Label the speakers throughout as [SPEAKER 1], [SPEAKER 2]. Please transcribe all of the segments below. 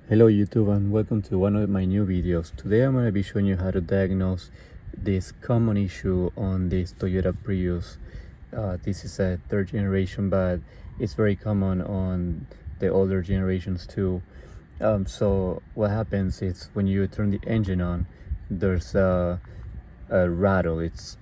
[SPEAKER 1] Hello YouTube and welcome to one of my new videos. Today I'm going to be showing you how to diagnose this common issue on this Toyota Prius. This is a third generation, but it's very common on the older generations too. So what happens is when you turn the engine on, there's a rattle. It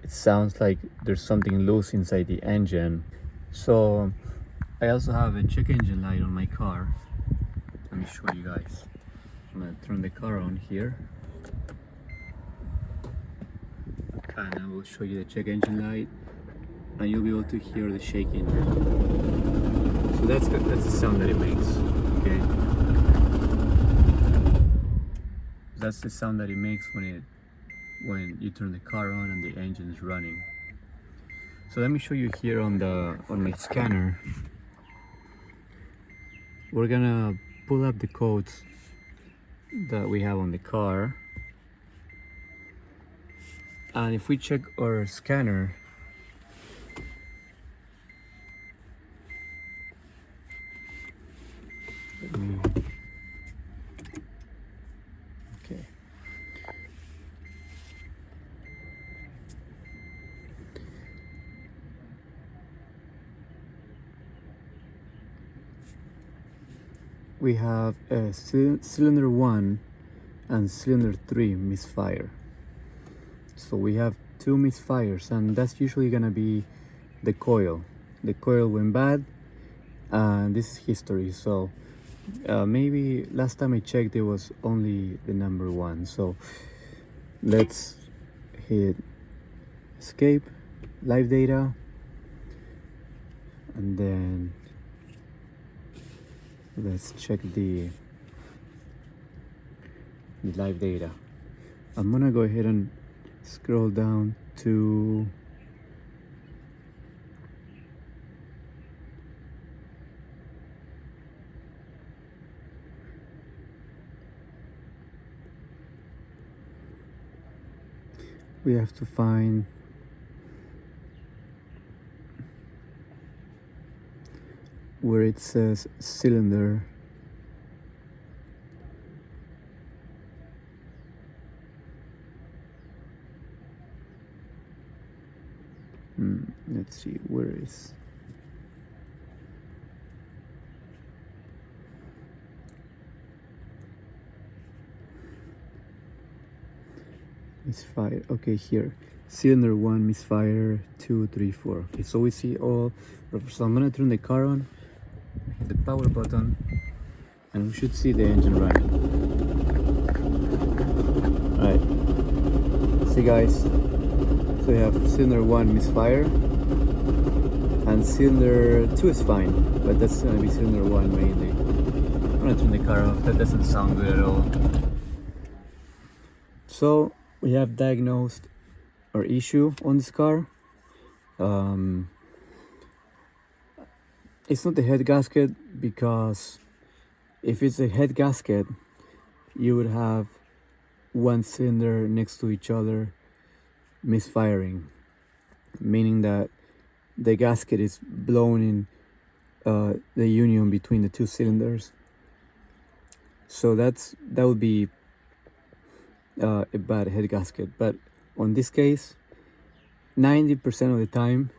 [SPEAKER 1] sounds like there's something loose inside the engine. So I also have a check engine light on my car. Let me show you guys. I'm gonna turn the car on here, and I will show you the check engine light, and you'll be able to hear the shaking. So that's the sound that it makes. Okay, that's the sound that it makes when you turn the car on and the engine is running. So let me show you here on my scanner. We're gonna pull up the codes that we have on the car, and if we check our scanner, okay, we have a cylinder 1 and cylinder 3 misfire. So we have two misfires, and that's usually gonna be the coil. The coil went bad, and this is history. So maybe last time I checked it was only the number 1. So let's hit escape, live data, and then let's check the live data. I'm gonna go ahead and scroll down to we have to find where it says cylinder. Let's see, where is misfire? Okay, here, cylinder 1 misfire 2 3 4. Okay, so we see all. So I'm gonna turn the car on, hit the power button, and we should see the engine running. All right, see guys, so we have cylinder 1 misfire, and cylinder 2 is fine, but that's gonna be cylinder 1 mainly. I'm gonna turn the car off. That doesn't sound good at all. So we have diagnosed our issue on this car. It's not the head gasket, because if it's a head gasket, you would have one cylinder next to each other misfiring, meaning that the gasket is blown in the union between the two cylinders. So that would be a bad head gasket. But on this case, 90% of the time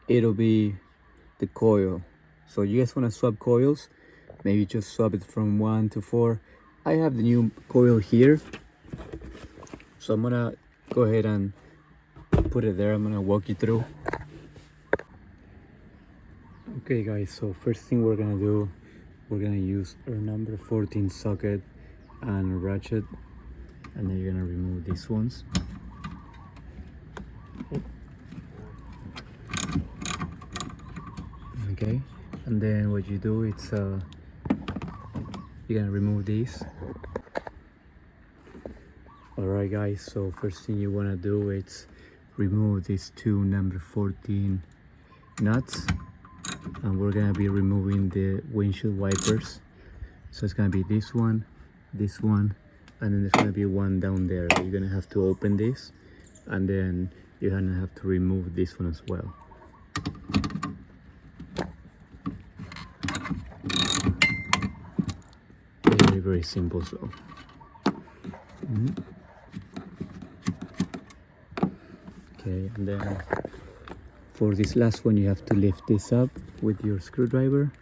[SPEAKER 1] it'll be the coil. So you guys want to swap coils, maybe just swap it from 1 to 4. I have the new coil here, so I'm gonna go ahead and put it there. I'm gonna walk you through. Okay guys, so first thing we're gonna do, we're gonna use our number 14 socket and ratchet, and then you're gonna remove these ones. Okay, and then what you do, it's you're gonna remove these. Alright guys, so first thing you want to do is remove these two number 14 nuts, and we're gonna be removing the windshield wipers. So it's gonna be this one, and then there's gonna be one down there. You're gonna have to open this, and then you're gonna have to remove this one as well. very simple. So okay, and then for this last one you have to lift this up with your screwdriver.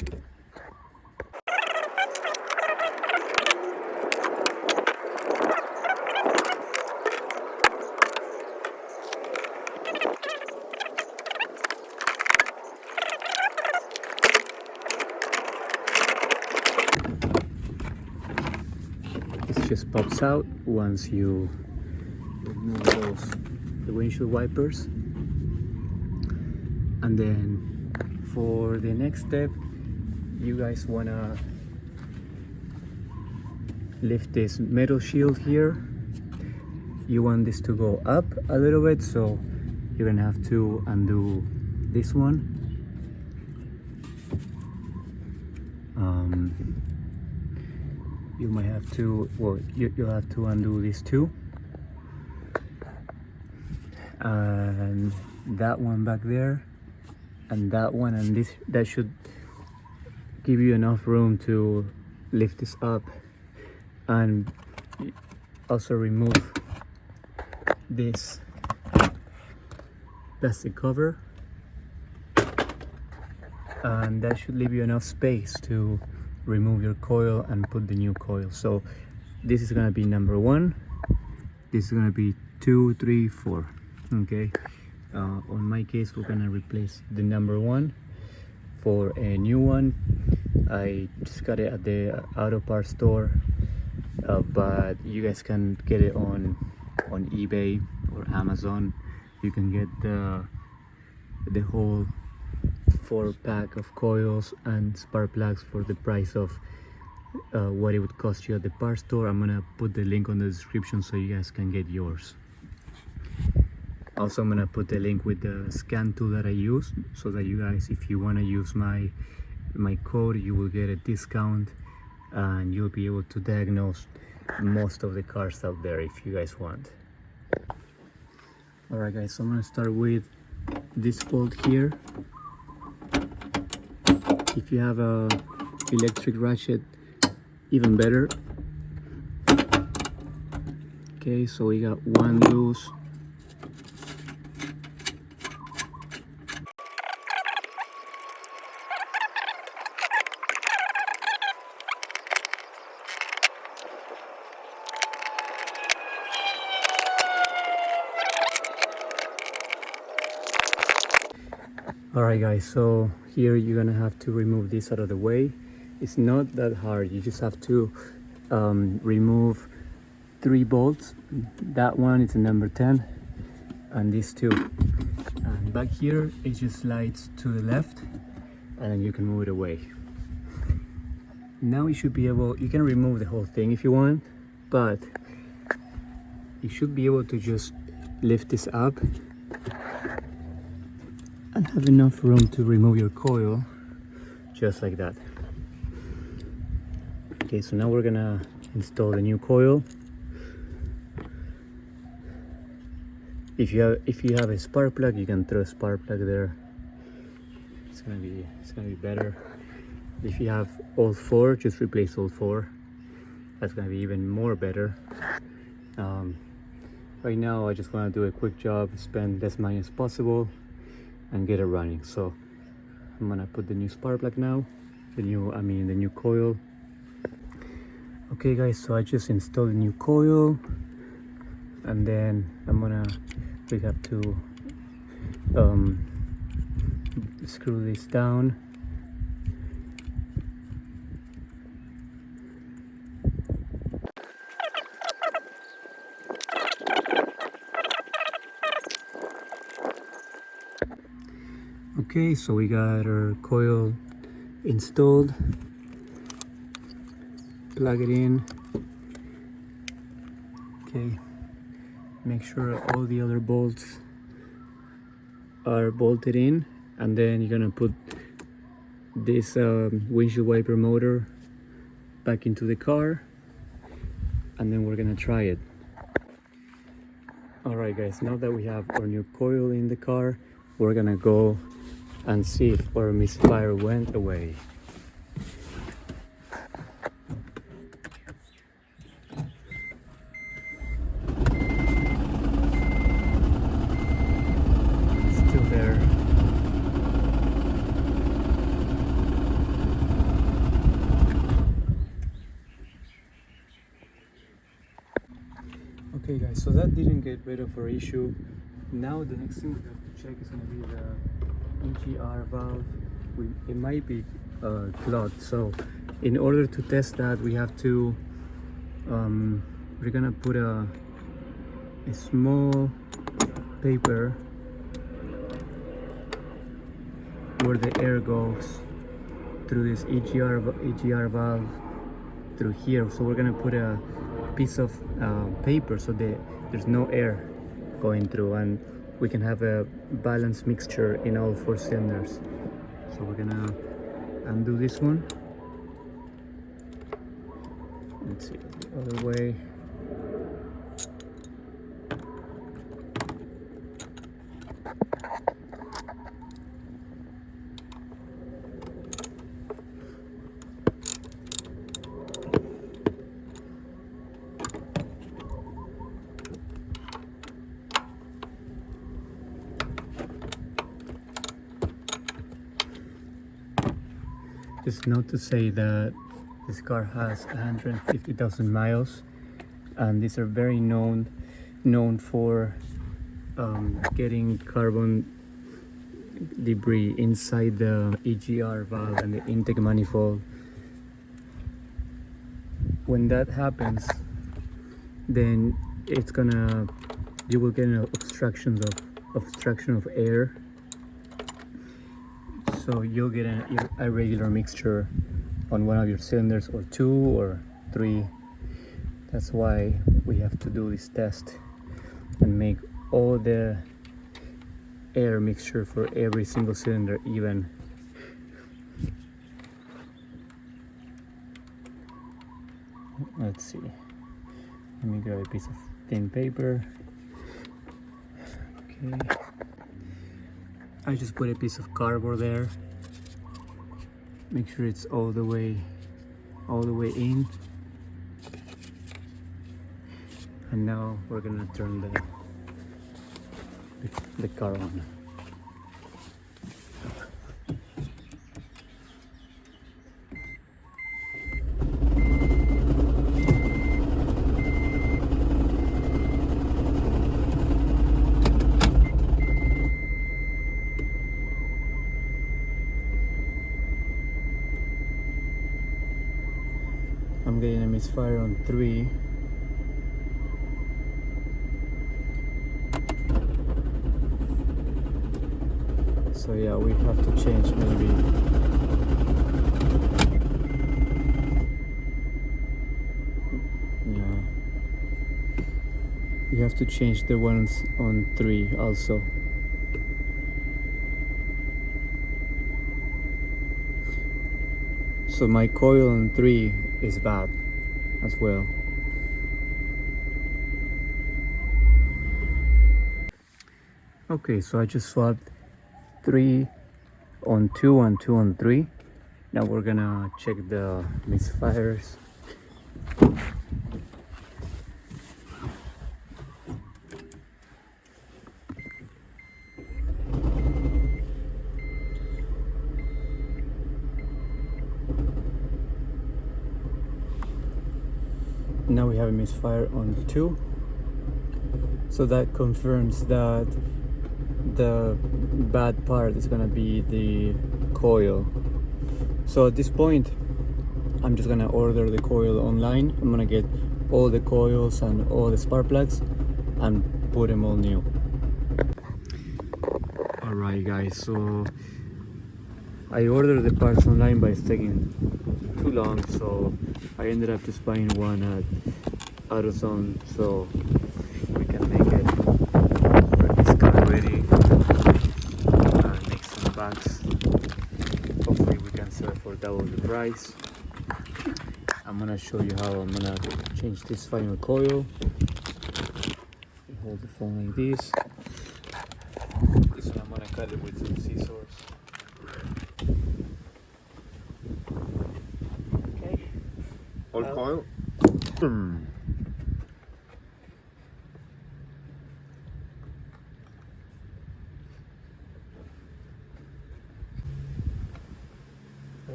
[SPEAKER 1] It just pops out once you remove the windshield wipers. And then for the next step, you guys wanna lift this metal shield here. You want this to go up a little bit, so you're gonna have to undo this one. You might have to, well, you'll have to undo these two, and that one back there, and that one, and this, that should give you enough room to lift this up. And also remove this plastic cover, and that should leave you enough space to remove your coil and put the new coil. So this is gonna be number 1, this is gonna be 2, 3, 4. Okay, on my case we're gonna replace the number 1 for a new one. I just got it at the auto parts store, but you guys can get it on eBay or Amazon. You can get the whole 4-pack of coils and spark plugs for the price of what it would cost you at the parts store. I'm gonna put the link on the description so you guys can get yours. Also, I'm gonna put the link with the scan tool that I use, so that you guys, if you want to use my code, you will get a discount and you'll be able to diagnose most of the cars out there if you guys want. Alright guys, so I'm gonna start with this bolt here. If you have a electric ratchet, even better. Okay, so we got one loose. Alright guys, so here you're gonna have to remove this out of the way. It's not that hard, you just have to remove 3 bolts. That one is a number 10, and these 2. And back here it just slides to the left, and then you can move it away. Now you should be able, you can remove the whole thing if you want, but you should be able to just lift this up and have enough room to remove your coil, just like that. Okay, so now we're gonna install the new coil. If you have a spark plug, you can throw a spark plug there. It's gonna be better. If you have all 4, just replace all 4. That's gonna be even more better. Right now I just want to do a quick job, spend as money as possible, and get it running. So I'm gonna put the new spark plug now, the new coil. Okay guys, so I just installed the new coil, and then we have to screw this down. Okay, so we got our coil installed. Plug it in. Okay, make sure all the other bolts are bolted in, and then you're gonna put this windshield wiper motor back into the car, and then we're gonna try it. Alright guys, now that we have our new coil in the car, we're gonna go and see if our misfire went away. Okay guys, so that didn't get rid of our issue. Now the next thing we have to check is going to be the EGR valve. It might be clogged, so in order to test that we have to we're gonna put a small paper where the air goes through this EGR valve through here. So we're gonna put a piece of paper so there's no air going through, and we can have a balanced mixture in all 4 cylinders. So we're gonna undo this one. Let's see the other way. Just note to say that this car has 150,000 miles, and these are very known for getting carbon debris inside the EGR valve and the intake manifold. When that happens, then you will get an obstruction of air. So you'll get an irregular mixture on one of your cylinders, or 2 or 3. That's why we have to do this test and make all the air mixture for every single cylinder even. Let's see. Let me grab a piece of thin paper. Okay. I just put a piece of cardboard there. Make sure it's all the way in. And now we're gonna turn the car on. I'm getting a misfire on 3. So yeah, we have to change maybe. Yeah. You have to change the ones on 3 also. So my coil on 3 is bad as well. Okay, so I just swapped 3 on 2 and 2 on 3. Now we're gonna check the misfires. Now we have a misfire on 2. So that confirms that the bad part is gonna be the coil. So at this point, I'm just gonna order the coil online. I'm gonna get all the coils and all the spark plugs and put them all new. Alright guys, so I ordered the parts online, but it's taking too long, so I ended up just buying one at AutoZone so we can make it this car ready, make some bags. Hopefully we can sell for double the price. I'm gonna show you how I'm gonna change this final coil. You hold the phone like this. This one I'm gonna cut it with some scissors. Okay.
[SPEAKER 2] All coil.
[SPEAKER 1] There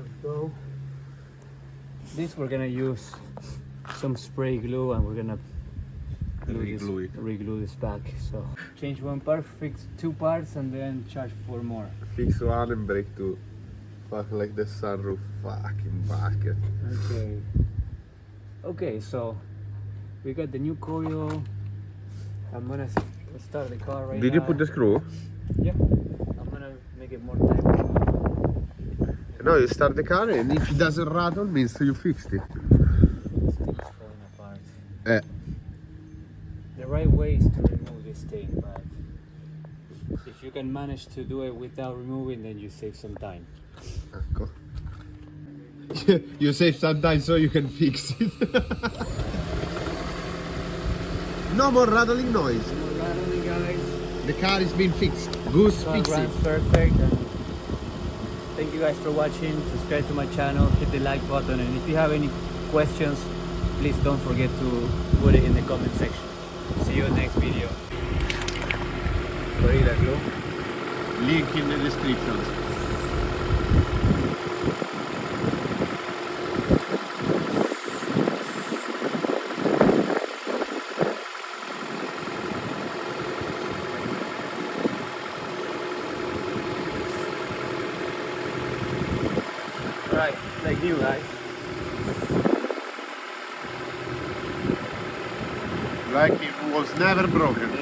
[SPEAKER 1] we go. This we're gonna use some spray glue and we're gonna reglue this back. So change one part, fix two parts, and then charge for more.
[SPEAKER 2] Fix one and break two. Fuck, like the sunroof fucking bucket.
[SPEAKER 1] Okay, so we got the new coil. I'm gonna start the car right now.
[SPEAKER 2] Did you put the screw?
[SPEAKER 1] Yeah, I'm gonna make it more tight.
[SPEAKER 2] No, you start the car and if it doesn't rattle means you fixed it.
[SPEAKER 1] This thing is falling apart. The right way is to remove this thing, but if you can manage to do it without removing, then you save some time.
[SPEAKER 2] Ecco. You save some time so you can fix it. No more rattling noise.
[SPEAKER 1] No more rattling, guys.
[SPEAKER 2] The car is being fixed. Goose
[SPEAKER 1] Car
[SPEAKER 2] fix it.
[SPEAKER 1] runs perfect. And thank you guys for watching. Subscribe to my channel, hit the like button, and if you have any questions, please don't forget to put it in the comment section. See you in the next video. Gorilla Glue.
[SPEAKER 2] Link in the description.
[SPEAKER 1] Alright, like new, guys.
[SPEAKER 2] Like it was never broken.